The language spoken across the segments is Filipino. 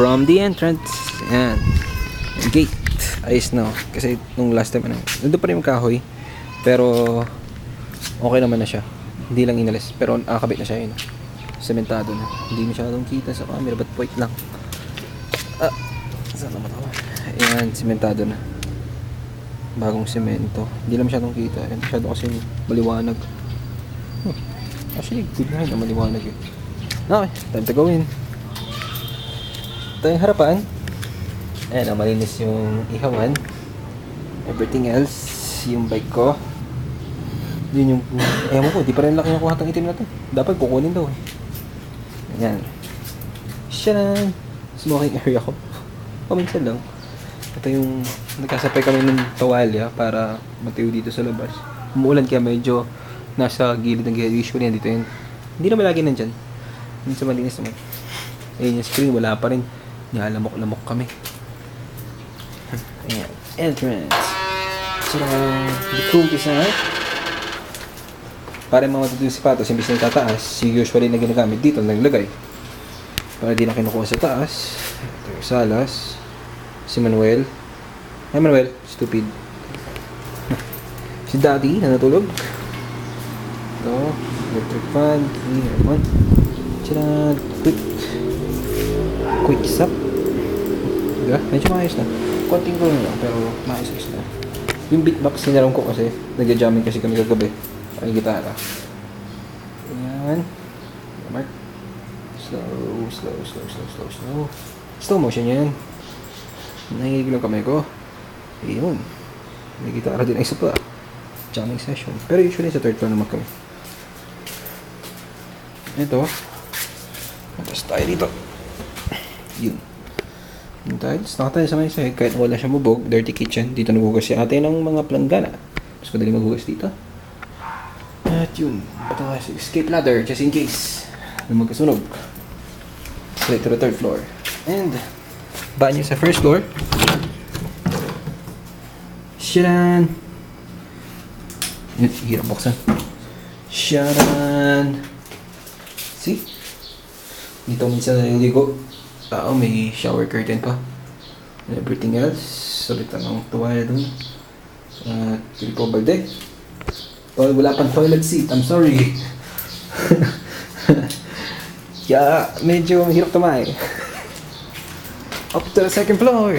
from the entrance. Ayan. Gate. Ayos na. Kasi nung last time, nandun pa rin yung kahoy. Pero, okay naman na siya. Hindi lang inalis. Pero nakakabit na siya yun. Sementado na. Hindi masyadong kita sa camera. But white lang. Saan naman ako? Ayan, sementado na. Bagong semento. Hindi lang masyadong kita. Ayan, masyado kasi maliwanag. Actually, good na maliwanag yun. Okay, time to go in. Ito yung harapan. Ayan, malinis yung ihawan. Everything else, yung bike ko. Yun yung, ewan ko, di pa rin laki nakuha itong itim na to. Dapat kukunin daw. Ayan. Sharan! Smoking area ko. Paminsan lang. Ito yung, nagkasapay kami ng tawalya para matiyo dito sa labas. Umuulan kaya medyo nasa gilid ng gilid. Usually, nandito yun. Hindi naman lagi nandyan. Minsan malinis naman. Ayun yung screen, wala pa rin. Nalamok-lamok kami. Ayan. Entrance. So, the cool design. Para yung mga matutulong sapatos, imbis na itataas, usually na ginagamit dito, naglagay. Para di na kinukuha sa taas. Ito yung salas. Si Manuel. Hi Manuel, stupid. Si Daddy, na natulog. Ito, electric fan, key, aircon. Tira, quick stop. Diba? Medyo maayos na. Konting ko lang, pero maayos na. Yung beatbox sinaram ko kasi, nagja-jamming kasi kami kagabi. Ay gitara. Ayan. Mark. Slow. Slow motion yan. Nahihilig lang kamay ko. Ayun. May gitara din ay isa pa. Jamming session. Pero usually sa third floor naman kami. Ito. Tapos tayo dito. Yun. Yung tiles. Nakatayo sa may side. Kahit wala siya mubog. Dirty kitchen. Dito nagugas si ate ng mga planggana. Mas madali maghugas dito. At yun. Ito kasi escape ladder. Just in case. Na magkasunog. Straight to the third floor. And banyo sa first floor. Sharan! Hirap buksan. Sharan! See? Dito minsan naliligo. May shower curtain pa. And everything else. Sabit lang ang tuwaya dun. Triple balde. Wala pang toilet seat. I'm sorry. Kaya medyo hirap tumay. Up to the second floor.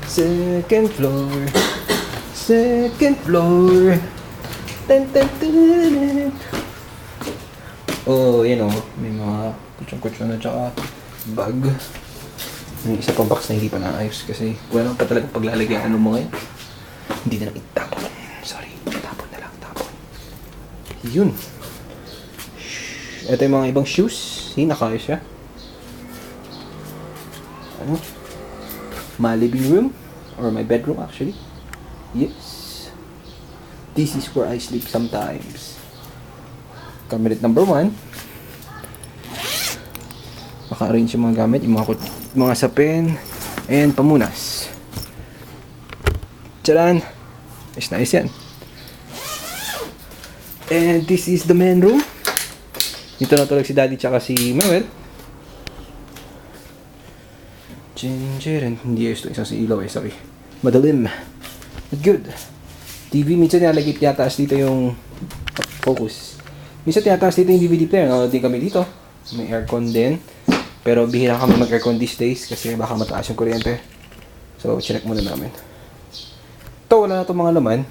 Second floor. Ten. Oh, yan o. May mga kutsyon-kutsyon na tsaka bag. Yung isa pang box na hindi pa naayos kasi wala naman pa talagang paglalagyan. Ano mo ngayon? Hindi na lang itapon. Sorry. Tapon na lang. Yun. Ito yung mga ibang shoes. Nakaayos siya. Ano? My living room. Or my bedroom actually. Yes. This is where I sleep sometimes. Cabinet number 1. Maka-arrange yung mga gamit. Yung mga sapin. And pamunas. Tcharan! Nice yan. And this is the main room. Dito natulog si Daddy tsaka si Manuel. Hindi ayos ito. Isang si ilaw sorry. Madalim. But good. TV, minsan nalagip yataas dito yung focus. Minsan tinataas dito yung DVD player. Nanonood din kami dito. May aircon din. Pero bihira kami mag-aircon these days kasi baka mataas yung kuryente. So, check muna namin. Ito, wala na itong mga laman.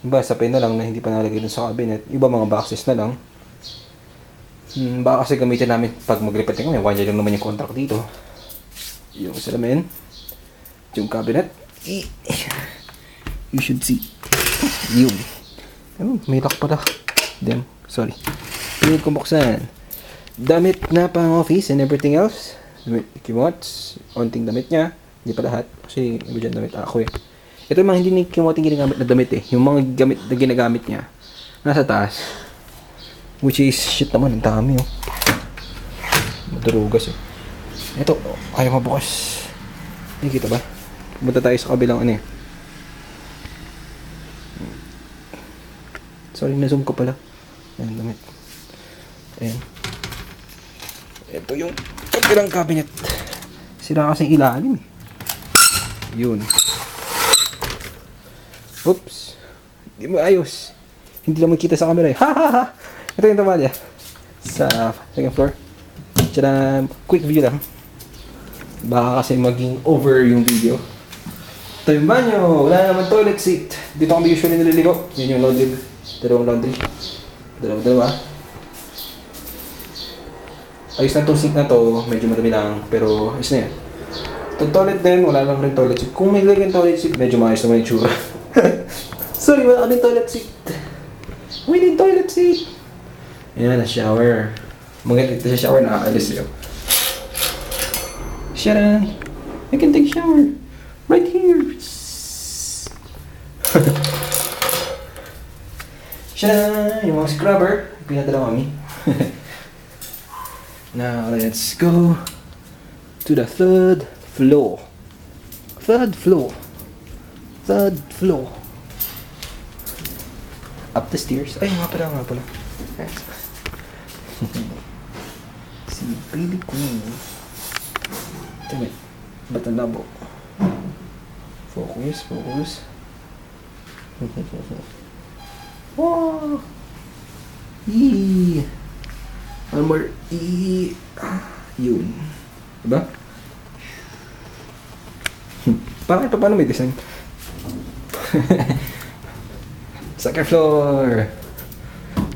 Iba, sapin na lang na hindi pa nalagay dun sa cabinet. Iba, mga boxes na lang. Baka kasi gamitin namin pag mag-repeat kami. 1 year lang naman yung contract dito. Yung salamin. Yung cabinet. You should see. Yung. May lock pala. Damn, sorry. Pinit kong buksan. Damit na pang office and everything else. Damit, kimots. Onting damit niya. Hindi pa lahat. Kasi iba dyan damit ako eh. Ito yung mga hindi ni kimoting ginagamit na damit eh. Yung mga gamit na ginagamit niya. Nasa taas. Which is, shit naman, ang dami oh. Maturugas eh. Ito, ayaw mabukas. Nakikita ba? Pumunta tayo sa kabilang ano eh. Sorry, na-zoom ko pala. Ayan, damit. Ayan. Ito yung ilang cabinet. Sira kasi ilalim eh. Yun. Oops. Hindi mo ayos. Hindi lang makita sa camera eh. Ha ha ha. Ito yung tamalya. Sa second floor. Tiyadam. Quick view lang. Baka kasi maging over yung video. Ito yung banyo. Wala naman toilet seat. Dito kami usually nililigo. Yun yung laundry. Dalawang laundry. Dalawa. Ayos na itong sink na to. Medyo madami lang. Pero ayos na yan. Itong toilet din. Wala lang rin toilet seat. Kung may lagyan toilet seat, medyo maayos naman yung tsura. Sorry, wala kami toilet seat. We need toilet seat. Ayan na, shower. Magalit na sa shower, nakakalis yun. Sharon, I can take a shower. Right here. Sharon, yung mga scrubber. Pinadala kami. Now, let's go to the third floor. Third floor. Up the stairs. Ay, nga pala. Si Baby Queen. Tingnan. Ba't ang labo? Focus. Wow! Yee! One more. Yee! Yun. Diba? Paano may design? Second floor.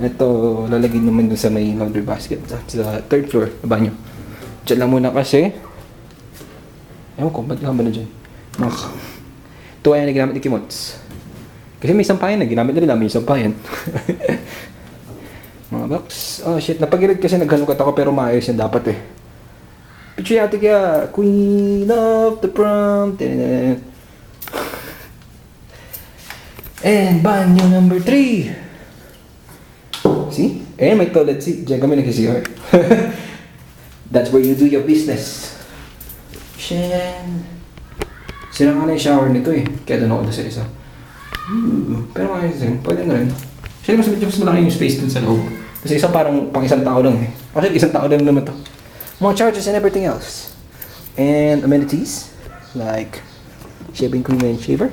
Ito, lalagyan naman dun sa may laundry basket sa third floor na banyo. Diyan lang muna kasi. Ewan ko, ba't ka ba na dyan? Ito ay naginamit ni Kimots. Kasi may sampayan na, ginamit na rin namin yung sampayan. Mga box. Oh shit, napagilid kasi naghanukat ako pero maayos yan dapat eh. Picture natin kaya, Queen of the Prom. And banyo number 3. See? And may toilet seat. Diyan kami nag-CR. That's where you do your business. Shen. Sira nga na yung shower nito eh. Kaya doon ako sa isa. Pero ayos din. Pwede na rin. Siyempre mas malaki yung space dun sa loob. Kasi isa parang pang isang tao lang eh. Actually isang tao lang naman to. Mga chargers and everything else. And amenities. Like shaving cream and shaver.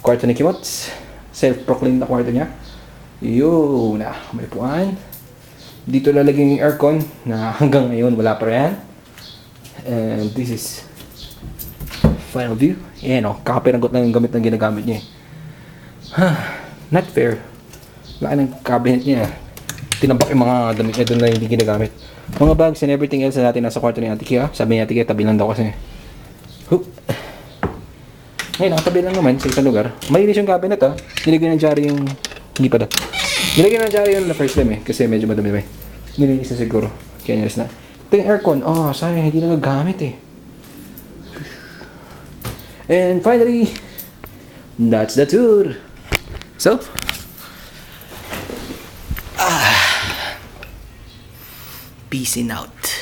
Kwarto ni Kimots. Self-proclaimed na kwarto niya. Yun na. May puan. Dito lalagyan yung aircon na hanggang ngayon wala pa rin. And this is final view. Ayan o. Kakapiranggot lang yung gamit na ginagamit niya eh. Not fair. Laki ng cabinet niya. Tinabak yung mga damit niya doon na hindi ginagamit. Mga bags and everything else na natin nasa kwarto ni Ate Kia. Sabi ni Ate Kia, tabi lang daw kasi. Hoop. Ngayon, nakatabi lang naman sa isang lugar. Malinis yung cabinet ah. Nilagyan ng diary yung... Hindi pa daw. Nilagyan ng diary yung na first time eh. Kasi medyo madami. Nilinis na siguro. Kaya nyaris na. Ito yung aircon. Oh, sayang. Hindi na nagagamit eh. And finally, that's the tour. So, peace out.